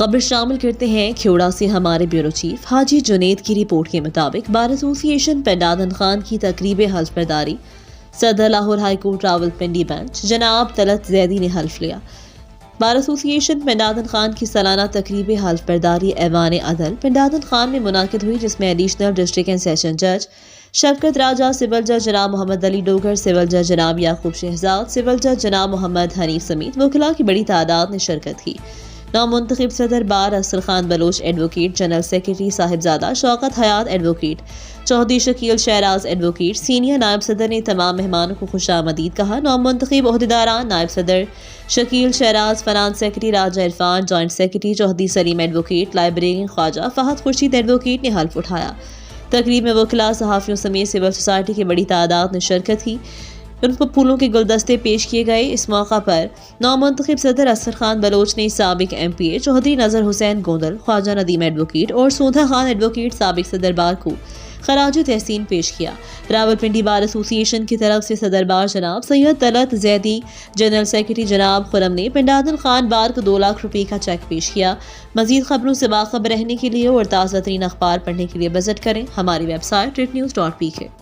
خبر شامل کرتے ہیں کھیوڑا سے ہمارے بیورو چیف حاجی جنید کی رپورٹ کے مطابق بار ایسوسی پنڈادن خان کی تقریب حلف برداری صدر Lahore high court Rawalpindi bench جناب طلعت زیدی نے حلف لیا۔ بار ایسوسی پنڈادن خان کی سالانہ تقریب حلف برداری ایوان عدل پنڈادن خان میں منعقد ہوئی، جس میں ایڈیشنل ڈسٹرکٹ اینڈ سیشن جج شفقت راجہ، سول جج جناب محمد علی ڈوگر، سول جج جناب یعقوب شہزاد، سول جج جناب محمد حنیف سمیت وکلاء کی بڑی تعداد نے شرکت کی۔ نامنتخب صدر bar Asar Khan Baloch advocate, general secretary صاحبزادہ Shaukat Hayat advocate, Chaudhry Shakeel Shahraz advocate, senior نائب صدر نے تمام مہمانوں کو خوش آمدید کہا۔ نامنتخب عہدیداران نائب صدر شکیل شہراز، فنانس سیکرٹری راجہ عرفان، جوائنٹ سیکرٹری چودھری سلیم ایڈوکیٹ، لائبریرین خواجہ فہد خورشید ایڈوکیٹ نے حلف اٹھایا۔ تقریب میں وکلاء، صحافیوں سمیت سول سوسائٹی کی بڑی تعداد نے شرکت کی۔ ان کو پھولوں کے گلدستے پیش کیے گئے۔ اس موقع پر نامنتخب صدر اسر خان بلوچ نے سابق ایم پی اے چودھری نظر حسین گوندل، خواجہ ندیم ایڈوکیٹ اور سوندھا خان ایڈوکیٹ سابق صدر بار کو خراج تحسین پیش کیا۔ راولپنڈی بار ایسوسی ایشن کی طرف سے صدر بار جناب سید طلعت زیدی، جنرل سیکرٹری جناب خرم نے پنڈادن خان بار کو 2 لاکھ روپے کا چیک پیش کیا۔ مزید خبروں سے باخبر رہنے کے لیے اور تازہ ترین اخبار پڑھنے کے لیے وزٹ کریں ہماری ویب سائٹ ritnews.pk۔